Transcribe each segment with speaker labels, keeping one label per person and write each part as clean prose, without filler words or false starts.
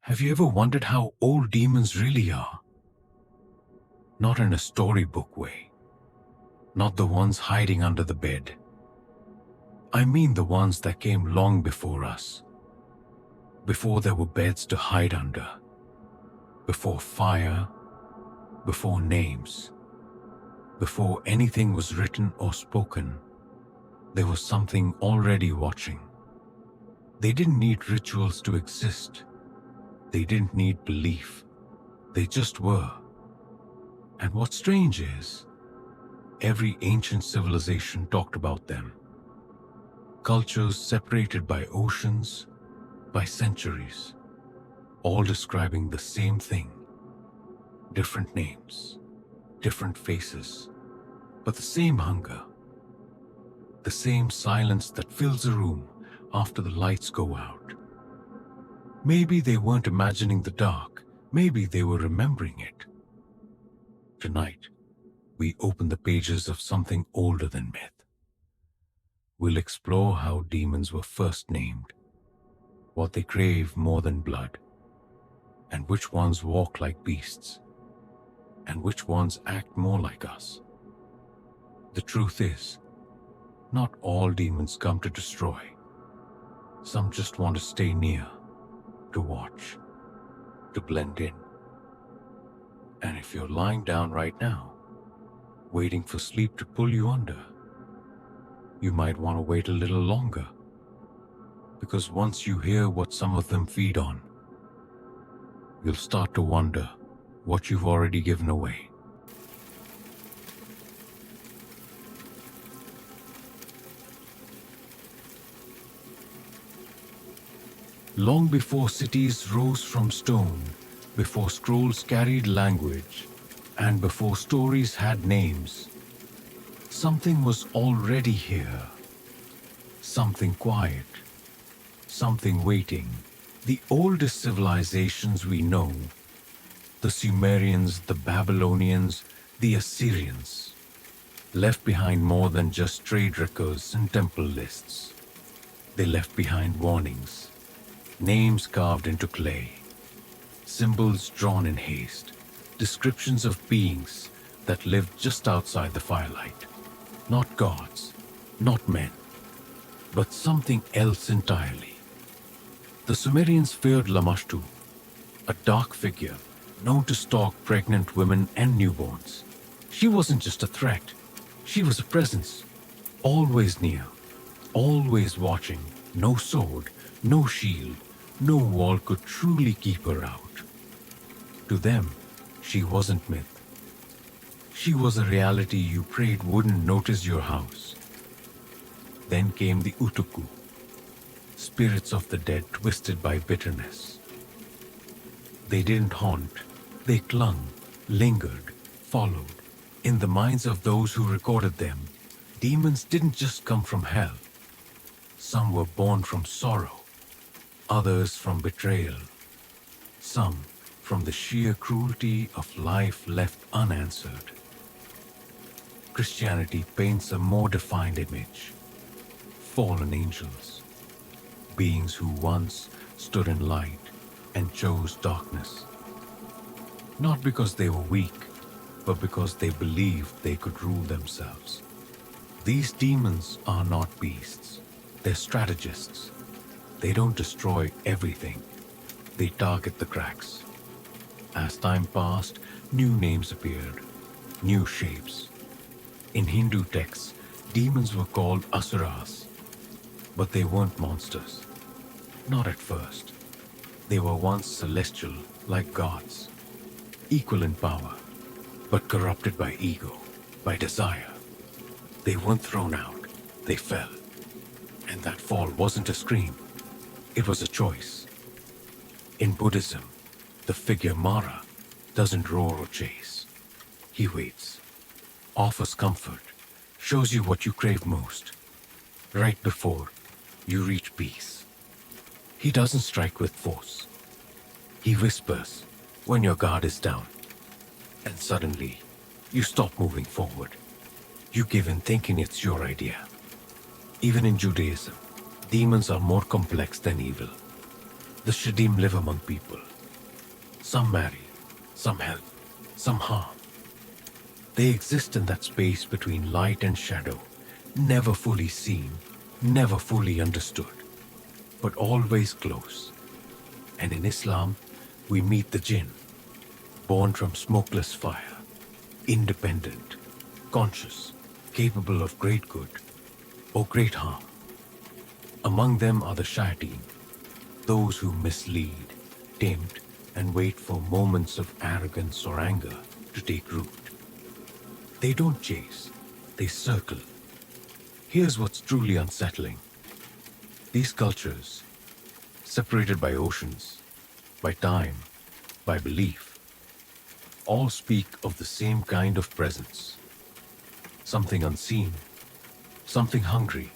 Speaker 1: Have you ever wondered how old demons really are? Not in a storybook way. Not the ones hiding under the bed. I mean the ones that came long before us. Before there were beds to hide under. Before fire. Before names. Before anything was written or spoken. There was something already watching. They didn't need rituals to exist. They didn't need belief. They just were. And what's strange is, every ancient civilization talked about them. Cultures separated by oceans, by centuries, all describing the same thing. Different names, different faces, but the same hunger. The same silence that fills a room after the lights go out. Maybe they weren't imagining the dark. Maybe they were remembering it. Tonight, we open the pages of something older than myth. We'll explore how demons were first named, what they crave more than blood, and which ones walk like beasts, and which ones act more like us. The truth is, not all demons come to destroy. Some just want to stay near, to watch, to blend in. And if you're lying down right now, waiting for sleep to pull you under, you might want to wait a little longer. Because once you hear what some of them feed on, you'll start to wonder what you've already given away. Long before cities rose from stone, before scrolls carried language, and before stories had names, something was already here. Something quiet, something waiting. The oldest civilizations we know, the Sumerians, the Babylonians, the Assyrians, left behind more than just trade records and temple lists. They left behind warnings, names carved into clay, symbols drawn in haste, descriptions of beings that lived just outside the firelight. Not gods, not men, but something else entirely. The Sumerians feared Lamashtu, a dark figure known to stalk pregnant women and newborns. She wasn't just a threat, she was a presence, always near, always watching. No sword, no shield, no wall could truly keep her out. To them, she wasn't myth. She was a reality you prayed wouldn't notice your house. Then came the Utukku, spirits of the dead twisted by bitterness. They didn't haunt, they clung, lingered, followed. In the minds of those who recorded them, demons didn't just come from hell. Some were born from sorrow, others from betrayal, some from the sheer cruelty of life left unanswered. Christianity paints a more defined image. Fallen angels, beings who once stood in light and chose darkness. Not because they were weak, but because they believed they could rule themselves. These demons are not beasts, they're strategists. They don't destroy everything, they target the cracks. As time passed, new names appeared, new shapes. In Hindu texts, demons were called asuras, but they weren't monsters. Not at first. They were once celestial, like gods, equal in power, but corrupted by ego, by desire. They weren't thrown out, they fell. And that fall wasn't a scream, it was a choice. In Buddhism, the figure Mara doesn't roar or chase. He waits, offers comfort, shows you what you crave most, right before you reach peace. He doesn't strike with force. He whispers when your guard is down, and suddenly you stop moving forward. You give in thinking it's your idea. Even in Judaism, demons are more complex than evil. The Shedim live among people, Some marry, some help, some harm. They exist in that space between light and shadow, never fully seen, never fully understood, but always close. And in Islam, we meet the Jinn, born from smokeless fire, independent, conscious, capable of great good or great harm. Among them are the Shedim, those who mislead, tempt, and wait for moments of arrogance or anger to take root. They don't chase, they circle. Here's what's truly unsettling. These cultures, separated by oceans, by time, by belief, all speak of the same kind of presence. Something unseen, something hungry,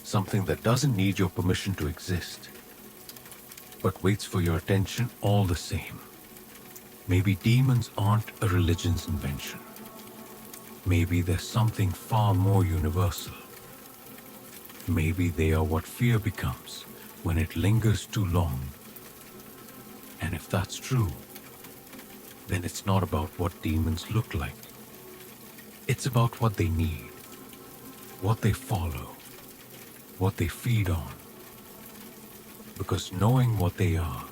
Speaker 1: something that doesn't need your permission to exist, but waits for your attention all the same. Maybe demons aren't a religion's invention. Maybe there's something far more universal. Maybe they are what fear becomes when it lingers too long. And if that's true, then it's not about what demons look like. It's about what they need, what they follow, what they feed on. Because knowing what they are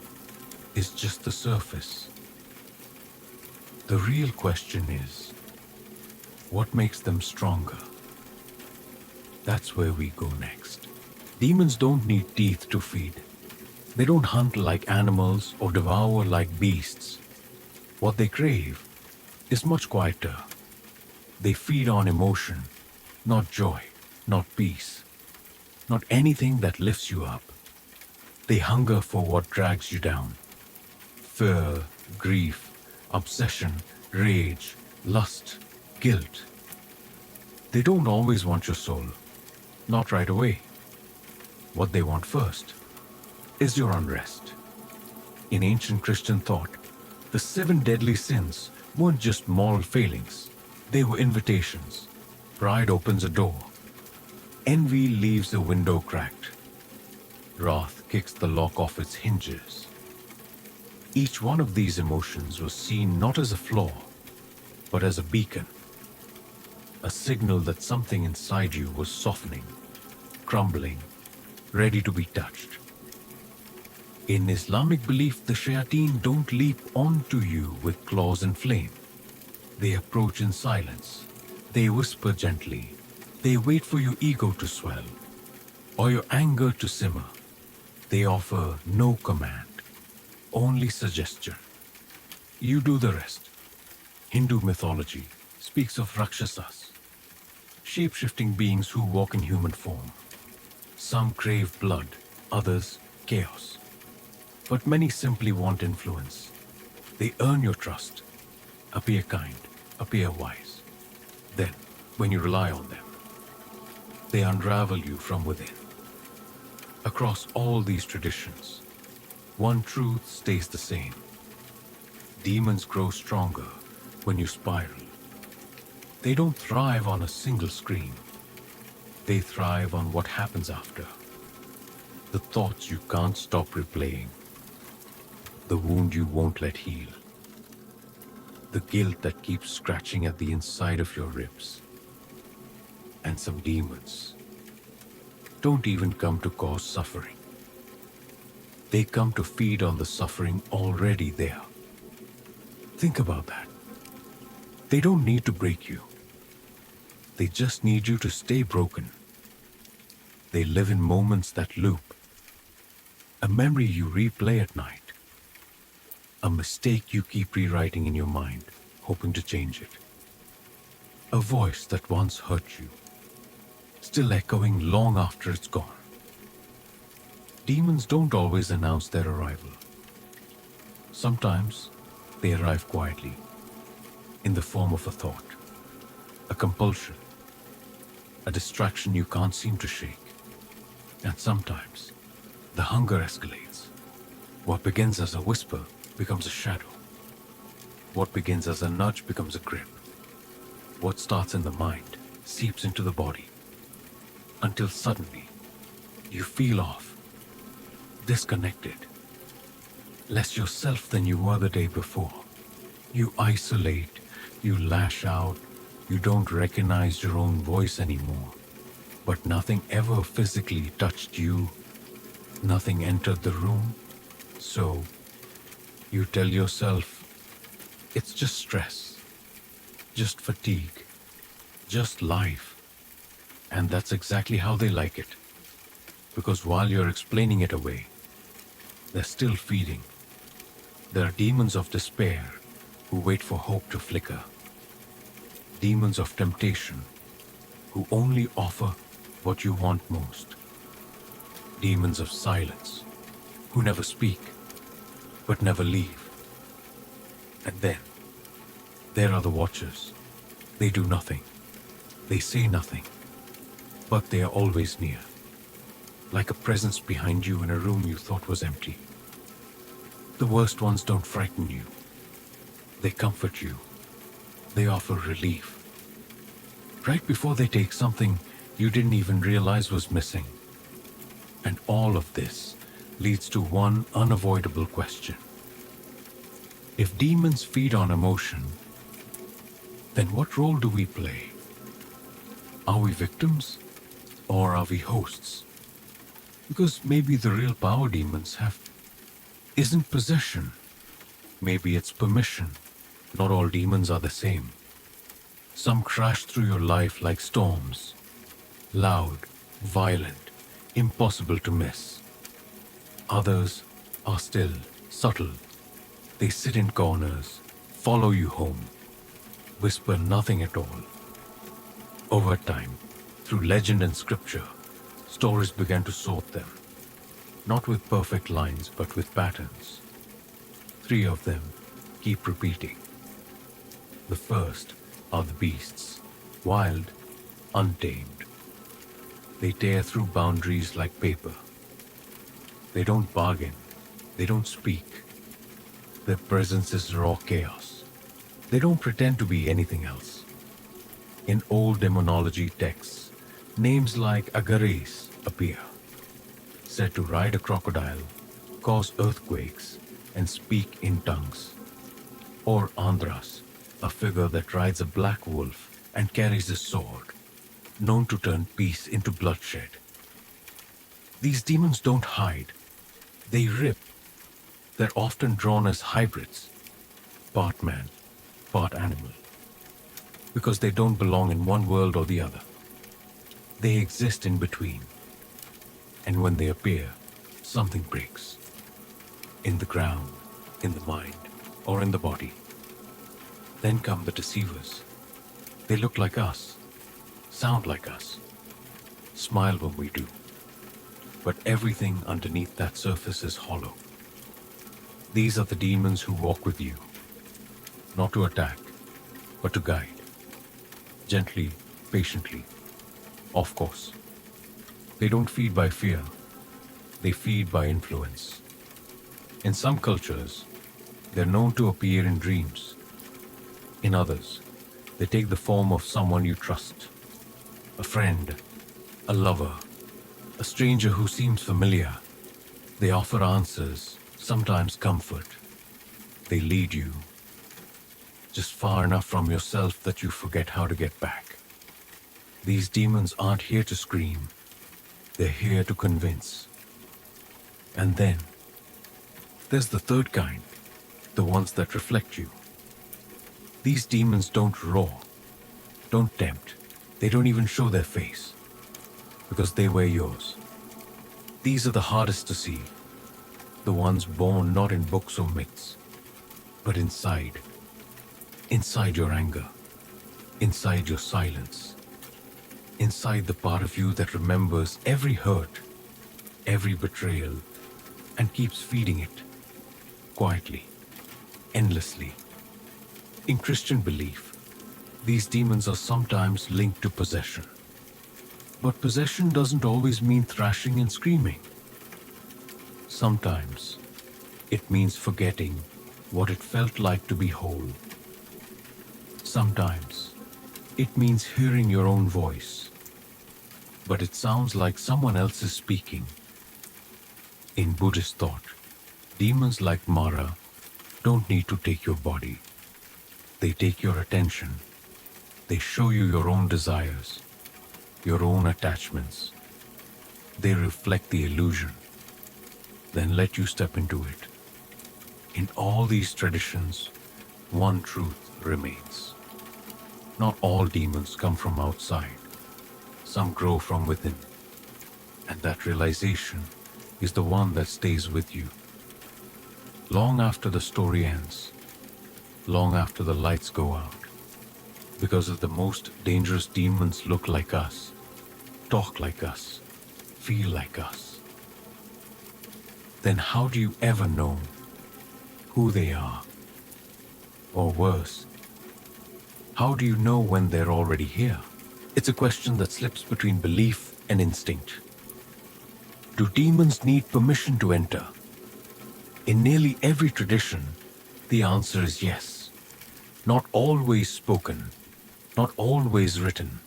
Speaker 1: is just the surface. The real question is, what makes them stronger? That's where we go next. Demons don't need teeth to feed. They don't hunt like animals or devour like beasts. What they crave is much quieter. They feed on emotion, not joy, not peace, not anything that lifts you up. They hunger for what drags you down. Fear, grief, obsession, rage, lust, guilt. They don't always want your soul, not right away. What they want first is your unrest. In ancient Christian thought, the 7 deadly sins weren't just moral failings, they were invitations. Pride opens a door. Envy leaves a window cracked. Wrath kicks the lock off its hinges. Each one of these emotions was seen not as a flaw, but as a beacon. A signal that something inside you was softening, crumbling, ready to be touched. In Islamic belief, the shayateen don't leap onto you with claws and flame. They approach in silence. They whisper gently. They wait for your ego to swell, or your anger to simmer. They offer no command, only suggestion. You do the rest. Hindu mythology speaks of Rakshasas, shape-shifting beings who walk in human form. Some crave blood, others chaos. But many simply want influence. They earn your trust, appear kind, appear wise. Then, when you rely on them, they unravel you from within. Across all these traditions, one truth stays the same. Demons grow stronger when you spiral. They don't thrive on a single scream. They thrive on what happens after. The thoughts you can't stop replaying. The wound you won't let heal. The guilt that keeps scratching at the inside of your ribs. And some demons don't even come to cause suffering. They come to feed on the suffering already there. Think about that. They don't need to break you. They just need you to stay broken. They live in moments that loop. A memory you replay at night. A mistake you keep rewriting in your mind, hoping to change it. A voice that once hurt you, still echoing long after it's gone. Demons don't always announce their arrival. Sometimes they arrive quietly, in the form of a thought, a compulsion, a distraction you can't seem to shake. And sometimes the hunger escalates. What begins as a whisper becomes a shadow. What begins as a nudge becomes a grip. What starts in the mind seeps into the body, until suddenly you feel off, disconnected, less yourself than you were the day before. You isolate, you lash out, you don't recognize your own voice anymore. But nothing ever physically touched you, nothing entered the room. So you tell yourself, it's just stress, just fatigue, just life. And that's exactly how they like it. Because while you're explaining it away, they're still feeding. There are demons of despair who wait for hope to flicker. Demons of temptation who only offer what you want most. Demons of silence who never speak but never leave. And then there are the watchers. They do nothing. They say nothing. But they are always near. Like a presence behind you in a room you thought was empty. The worst ones don't frighten you. They comfort you. They offer relief. Right before they take something you didn't even realize was missing. And all of this leads to one unavoidable question. If demons feed on emotion, then what role do we play? Are we victims or are we hosts? Because maybe the real power demons have isn't possession. Maybe it's permission. Not all demons are the same. Some crash through your life like storms. Loud, violent, impossible to miss. Others are still, subtle. They sit in corners, follow you home, whisper nothing at all. Over time, through legend and scripture, stories began to sort them. Not with perfect lines, but with patterns. 3 of them keep repeating. The first are the beasts, wild, untamed. They tear through boundaries like paper. They don't bargain. They don't speak. Their presence is raw chaos. They don't pretend to be anything else. In old demonology texts, names like Agares appear, said to ride a crocodile, cause earthquakes, and speak in tongues. Or Andras, a figure that rides a black wolf and carries a sword, known to turn peace into bloodshed. These demons don't hide. They rip. They're often drawn as hybrids, part man, part animal, because they don't belong in one world or the other. They exist in between. And when they appear, something breaks. In the ground, in the mind, or in the body. Then come the deceivers. They look like us, sound like us, smile when we do. But everything underneath that surface is hollow. These are the demons who walk with you, not to attack, but to guide. Gently, patiently, of course. They don't feed by fear, they feed by influence. In some cultures, they're known to appear in dreams. In others, they take the form of someone you trust. A friend, a lover, a stranger who seems familiar. They offer answers, sometimes comfort. They lead you, just far enough from yourself that you forget how to get back. These demons aren't here to scream. They're here to convince. And then, there's the third kind, the ones that reflect you. These demons don't roar, don't tempt, they don't even show their face, because they wear yours. These are the hardest to see, the ones born not in books or myths, but inside your anger, inside your silence, inside the part of you that remembers every hurt, every betrayal, and keeps feeding it, quietly, endlessly. In Christian belief, these demons are sometimes linked to possession. But possession doesn't always mean thrashing and screaming. Sometimes it means forgetting what it felt like to be whole. Sometimes it means hearing your own voice, but it sounds like someone else is speaking. In Buddhist thought, Demons like Mara don't need to take your body. They take your attention. They show you your own desires, your own attachments. They reflect the illusion, then let you step into it. In all these traditions, one truth remains. Not all demons come from outside. Some grow from within. And that realization is the one that stays with you. Long after the story ends, long after the lights go out. Because if the most dangerous demons look like us, talk like us, feel like us, then how do you ever know who they are? Or worse, how do you know when they're already here? It's a question that slips between belief and instinct. Do demons need permission to enter? In nearly every tradition, the answer is yes. Not always spoken, not always written,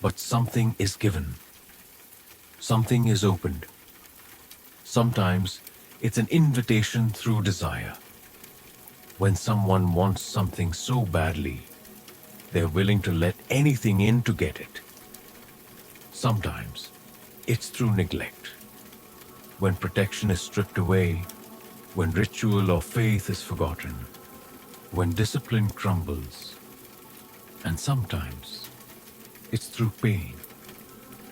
Speaker 1: but something is given. Something is opened. Sometimes it's an invitation through desire. When someone wants something so badly, they're willing to let anything in to get it. Sometimes it's through neglect. When protection is stripped away, when ritual or faith is forgotten, when discipline crumbles. And sometimes it's through pain,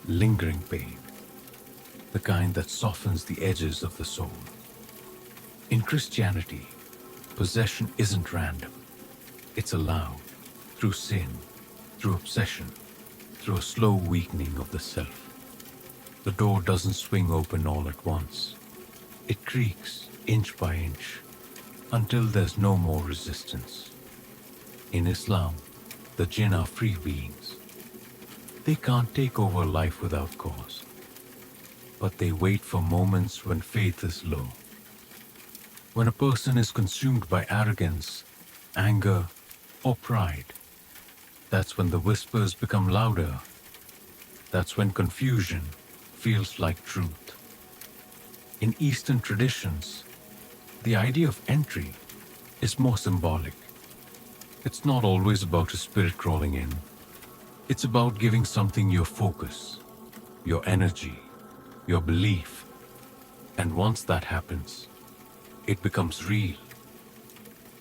Speaker 1: lingering pain, the kind that softens the edges of the soul. In Christianity, possession isn't random. It's allowed through sin, through obsession, through a slow weakening of the self. The door doesn't swing open all at once. It creaks inch by inch until there's no more resistance. In Islam, the Jinn are free beings. They can't take over life without cause, but they wait for moments when faith is low. When a person is consumed by arrogance, anger, or pride, that's when the whispers become louder. That's when confusion feels like truth. In Eastern traditions, the idea of entry is more symbolic. It's not always about a spirit crawling in. It's about giving something your focus, your energy, your belief. And once that happens, it becomes real.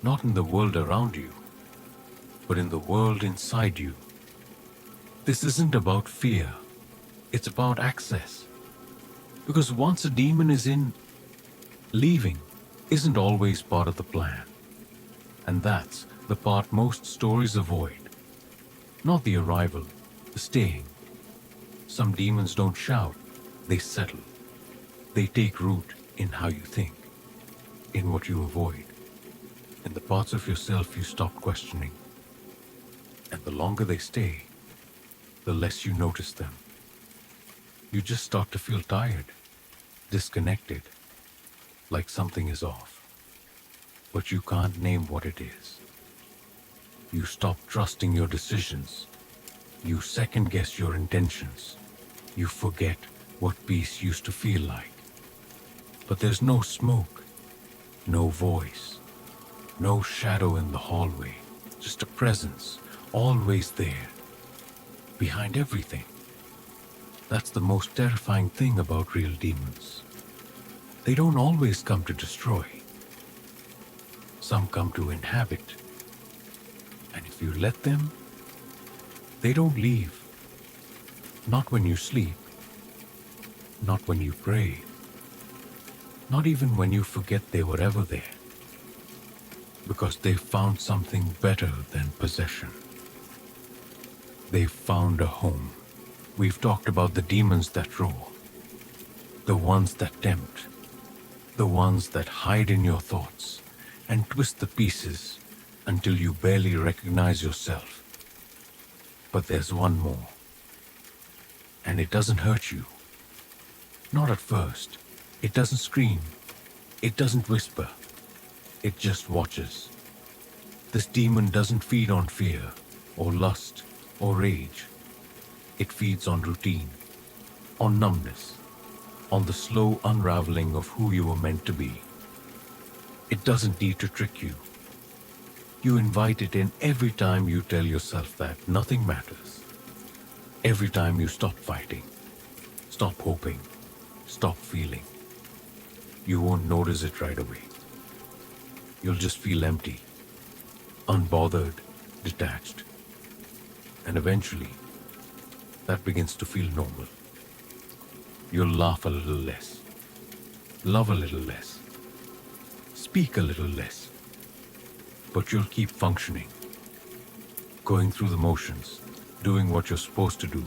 Speaker 1: Not in the world around you, but in the world inside you. This isn't about fear. It's about access. Because once a demon is in, leaving isn't always part of the plan. And that's the part most stories avoid. Not the arrival, the staying. Some demons don't shout, they settle. They take root in how you think, in what you avoid, in the parts of yourself you stop questioning. And the longer they stay, the less you notice them. You just start to feel tired, disconnected, like something is off. But you can't name what it is. You stop trusting your decisions. You second-guess your intentions. You forget what peace used to feel like. But there's no smoke, no voice, no shadow in the hallway, just a presence, always there, behind everything. That's the most terrifying thing about real demons. They don't always come to destroy. Some come to inhabit. And if you let them, they don't leave. Not when you sleep. Not when you pray. Not even when you forget they were ever there. Because they've found something better than possession. They've found a home. We've talked about the demons that roar. The ones that tempt. The ones that hide in your thoughts and twist the pieces until you barely recognize yourself. But there's one more. And it doesn't hurt you. Not at first. It doesn't scream. It doesn't whisper. It just watches. This demon doesn't feed on fear, or lust, or rage. It feeds on routine, on numbness, on the slow unraveling of who you were meant to be. it doesn't need to trick you. You invite it in every time you tell yourself that nothing matters. Every time you stop fighting, stop hoping, stop feeling. You won't notice it right away. You'll just feel empty, unbothered, detached. And eventually, that begins to feel normal. You'll laugh a little less, love a little less, speak a little less. But you'll keep functioning, going through the motions, doing what you're supposed to do.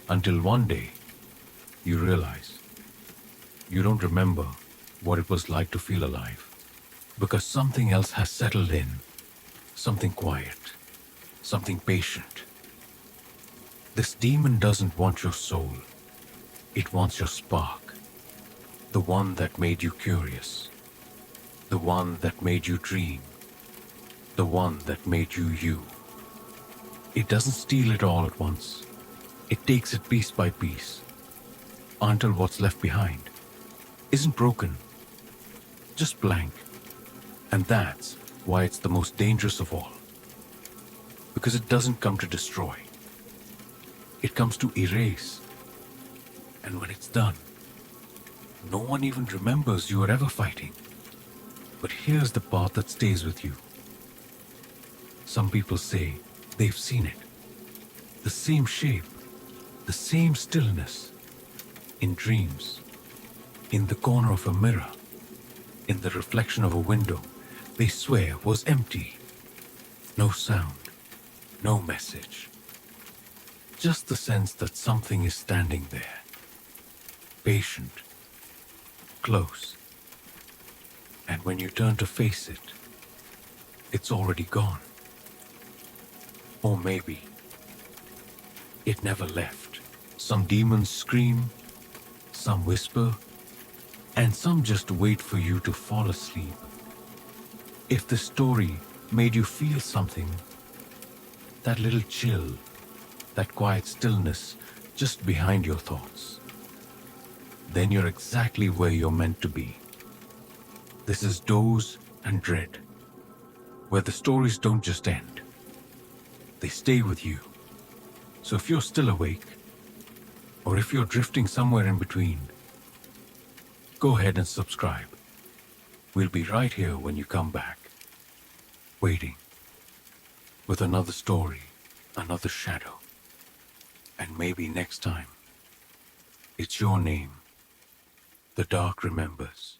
Speaker 1: Until one day, you realize you don't remember what it was like to feel alive, because something else has settled in, something quiet, something patient. This demon doesn't want your soul, it wants your spark, the one that made you curious, the one that made you dream, the one that made you you. It doesn't steal it all at once. It takes it piece by piece, until what's left behind isn't broken, just blank. And that's why it's the most dangerous of all. Because it doesn't come to destroy. It comes to erase. And when it's done, no one even remembers you were ever fighting. But here's the part that stays with you. Some people say they've seen it. The same shape, the same stillness, in dreams, in the corner of a mirror, in the reflection of a window, they swear was empty. No sound, no message. Just the sense that something is standing there, patient, close. And when you turn to face it, it's already gone. Or maybe it never left. Some demons scream, some whisper, and some just wait for you to fall asleep. If the story made you feel something, that little chill, that quiet stillness just behind your thoughts, then you're exactly where you're meant to be. This is Doze and Dread, where the stories don't just end. They stay with you. So if you're still awake, or if you're drifting somewhere in between, go ahead and subscribe. We'll be right here when you come back, waiting, with another story, another shadow. And maybe next time, it's your name the dark remembers.